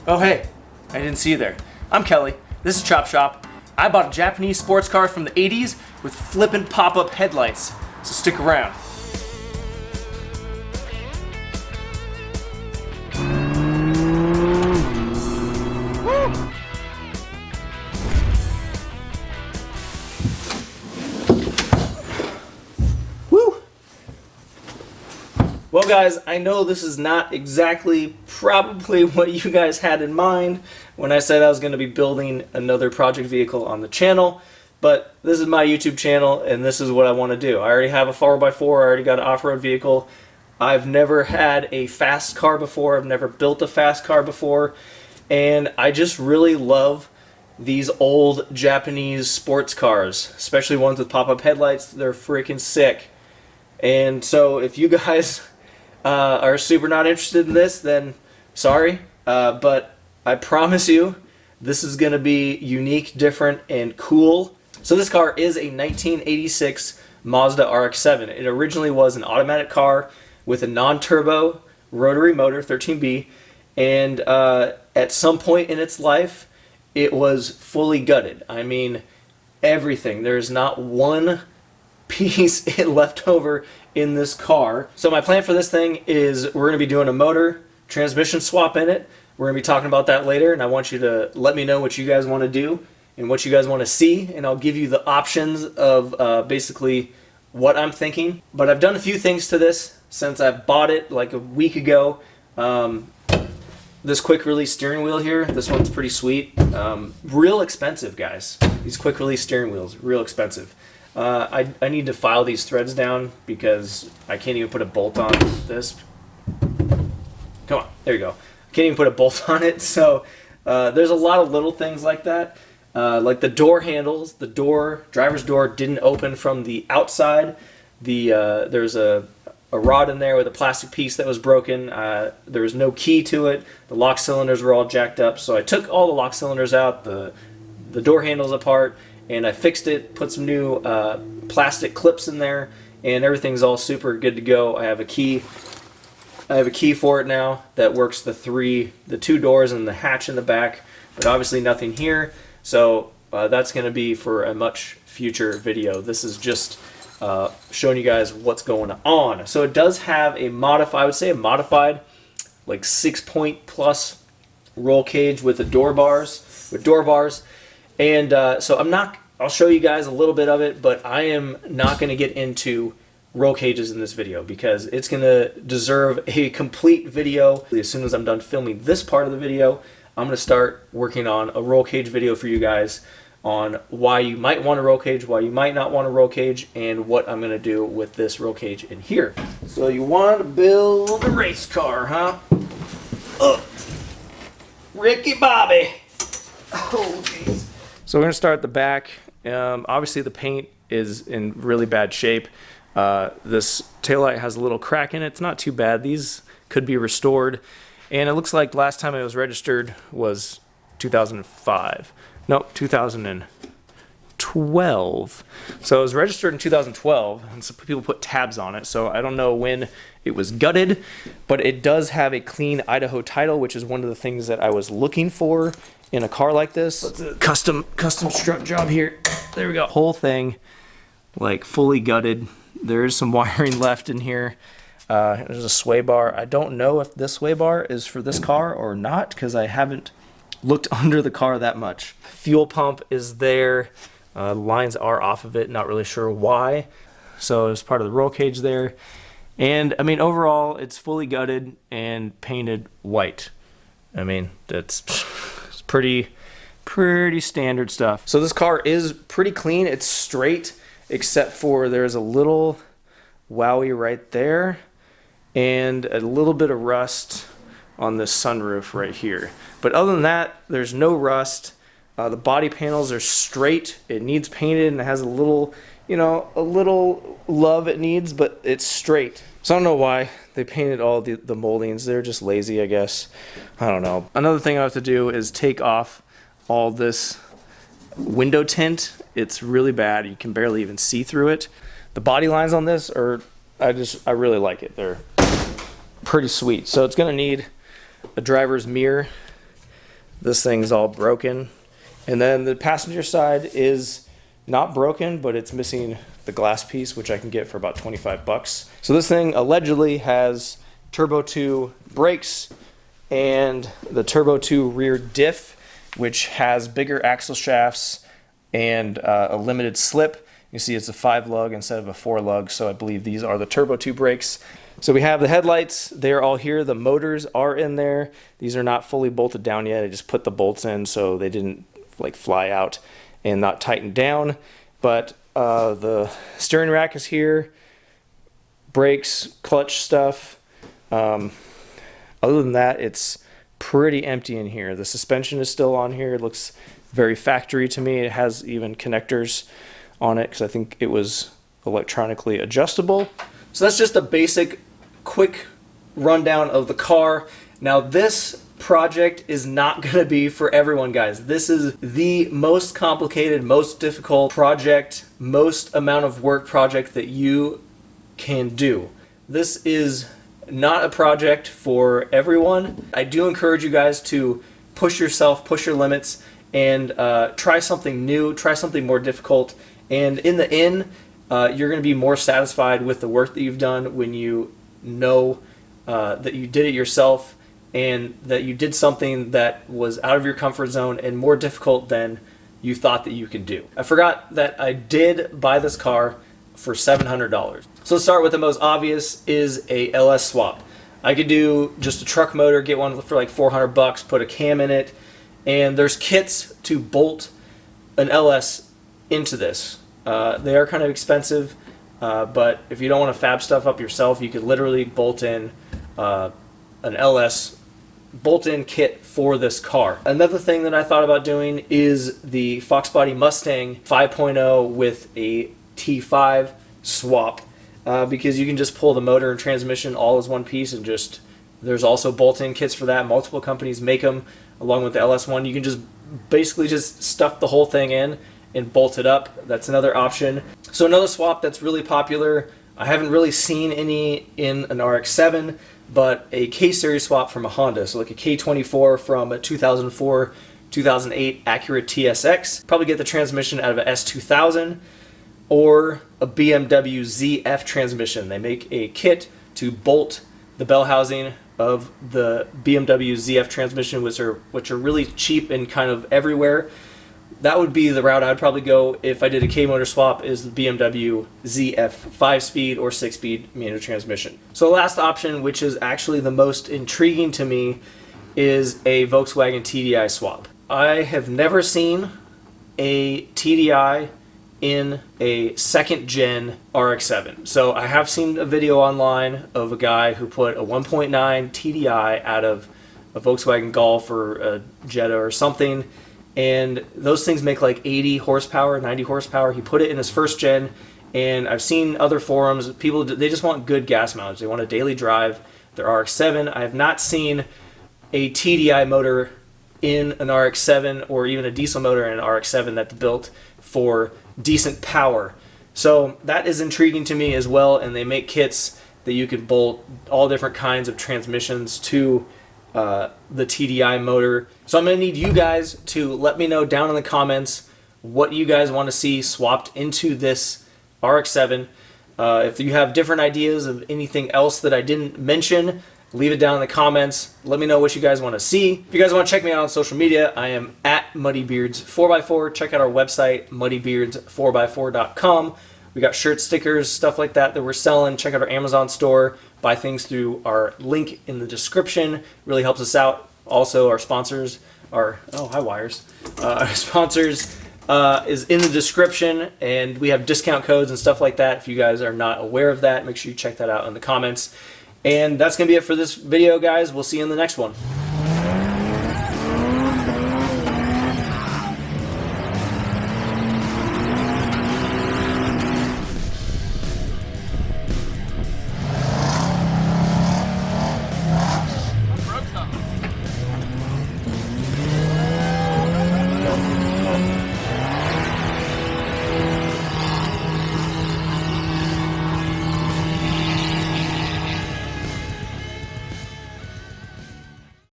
Oh hey, I didn't see you there. I'm Kelly, this is Chop Shop. I bought a Japanese sports car from the 80s with flippin' pop-up headlights, so stick around. Well guys, I know this is not exactly probably what you guys had in mind when I said I was going to be building another project vehicle on the channel, but this is my YouTube channel and this is what I want to do. I already have a 4x4, I already got an off-road vehicle. I've never had a fast car before, I've never built a fast car before, and I just really love these old Japanese sports cars, especially ones with pop-up headlights. They're freaking sick. And so if you guys are super not interested in this, then sorry, but I promise you this is going to be unique, different, and cool. So this car is a 1986 Mazda Rx-7. It originally was an automatic car with a non-turbo rotary motor, 13B, and at some point in its life it was fully gutted. I mean, everything. There's not one piece left over in this car. So my plan for this thing is we're going to be doing a motor transmission swap in it. We're going to be talking about that later, and I want you to let me know what you guys want to do and what you guys want to see, and I'll give you the options of basically what I'm thinking. But I've done a few things to this since I bought it like a week ago. This quick release steering wheel here, this one's pretty sweet. Real expensive, guys. These quick release steering wheels, real expensive. I need to file these threads down because I can't even put a bolt on this. Come on, there you go. I can't even put a bolt on it, so there's a lot of little things like that. Like the door handles, the driver's door didn't open from the outside. There's a rod in there with a plastic piece that was broken. There was no key to it. The lock cylinders were all jacked up, so I took all the lock cylinders out, the door handles apart, and I fixed it, put some new plastic clips in there, and everything's all super good to go. I have a key for it now that works the two doors and the hatch in the back, but obviously nothing here. So that's going to be for a much future video. This is just showing you guys what's going on. So it does have a modified, I would say a modified, like 6-point plus roll cage with the door bars, and so I'll show you guys a little bit of it, but I am not going to get into roll cages in this video because it's going to deserve a complete video. As soon as I'm done filming this part of the video, I'm going to start working on a roll cage video for you guys on why you might want a roll cage, why you might not want a roll cage, and what I'm going to do with this roll cage in here. So you want to build a race car, huh? Oh, Ricky Bobby. Oh, geez. So we're going to start at the back. Obviously the paint is in really bad shape. This taillight has a little crack in it. It's not too bad. These could be restored. And it looks like last time it was registered was 2005. Nope, 2012. So it was registered in 2012, and some people put tabs on it, so I don't know when it was gutted, but it does have a clean Idaho title, which is one of the things that I was looking for in a car like this. It's a custom strut job here. There we go. Whole thing like fully gutted. There is some wiring left in here. There's a sway bar. I don't know if this sway bar is for this car or not because I haven't looked under the car that much. Fuel pump is there. Lines are off of it, not really sure why. So it's part of the roll cage there. And I mean, overall, it's fully gutted and painted white. I mean, that's pretty standard stuff. So this car is pretty clean. It's straight, except for there's a little wowie right there and a little bit of rust on this sunroof right here. But other than that, there's no rust. The body panels are straight. It needs painted and it has a little, a little love it needs, but it's straight. So I don't know why they painted all the moldings. They're just lazy, I guess. I don't know. Another thing I have to do is take off all this window tint. It's really bad. You can barely even see through it. The body lines on this are, I really like it. They're pretty sweet. So it's gonna need a driver's mirror this thing's all broken. And then the passenger side is not broken, but it's missing the glass piece, which I can get for about 25 bucks. So this thing allegedly has Turbo 2 brakes and the Turbo 2 rear diff, which has bigger axle shafts and a limited slip. You see it's a 5-lug instead of a 4-lug, so I believe these are the Turbo 2 brakes. So we have the headlights, they're all here. The motors are in there. These are not fully bolted down yet. I just put the bolts in so they didn't like fly out and not tighten down. But the steering rack is here, brakes, clutch stuff. Other than that, it's pretty empty in here. The suspension is still on here. It looks very factory to me. It has even connectors on it because I think it was electronically adjustable. So that's just a basic, quick rundown of the car. Now this project is not going to be for everyone, guys. This is the most complicated, most difficult project, most amount of work project that you can do. This is not a project for everyone. I do encourage you guys to push yourself, push your limits, and try something new, try something more difficult. And in the end, you're going to be more satisfied with the work that you've done when you know that you did it yourself and that you did something that was out of your comfort zone and more difficult than you thought that you could do. I forgot that I did buy this car for $700. So let's start with the most obvious is a LS swap. I could do just a truck motor, get one for like 400 bucks, put a cam in it, and there's kits to bolt an LS into this. They are kind of expensive, but if you don't want to fab stuff up yourself, you could literally bolt in an LS bolt-in kit for this car. Another thing that I thought about doing is the Fox Body Mustang 5.0 with a T5 swap, because you can just pull the motor and transmission all as one piece, and just there's also bolt-in kits for that. Multiple companies make them along with the LS1. You can just basically just stuff the whole thing in and bolt it up. That's another option. So another swap that's really popular, I haven't really seen any in an RX-7, but a K-series swap from a Honda. So like a K24 from a 2004, 2008 Acura TSX. Probably get the transmission out of a S2000 or a BMW ZF transmission. They make a kit to bolt the bell housing of the BMW ZF transmission, which are really cheap and kind of everywhere. That would be the route I'd probably go if I did a K-motor swap, is the BMW ZF 5-speed or 6-speed manual transmission. So the last option, which is actually the most intriguing to me, is a Volkswagen Tdi swap. I have never seen a TDI in a second-gen RX-7. So I have seen a video online of a guy who put a 1.9 TDI out of a Volkswagen Golf or a Jetta or something, and those things make like 80 horsepower, 90 horsepower. He put it in his first gen, and I've seen other forums, people, they just want good gas mileage. They want a daily drive, their RX-7. I have not seen a TDI motor in an RX-7 or even a diesel motor in an RX-7 that's built for decent power. So that is intriguing to me as well, and they make kits that you can bolt all different kinds of transmissions to the TDI motor. So I'm going to need you guys to let me know down in the comments what you guys want to see swapped into this RX-7. If you have different ideas of anything else that I didn't mention, leave it down in the comments. Let me know what you guys want to see. If you guys want to check me out on social media, I am at MuddyBeards4x4. Check out our website, muddybeards4x4.com. We got shirts, stickers, stuff like that we're selling. Check out our Amazon store. Buy things through our link in the description. Really helps us out. Also, our sponsors are, oh, hi Wires. Our sponsors is in the description, and we have discount codes and stuff like that. If you guys are not aware of that, make sure you check that out in the comments. And that's going to be it for this video, guys. We'll see you in the next one.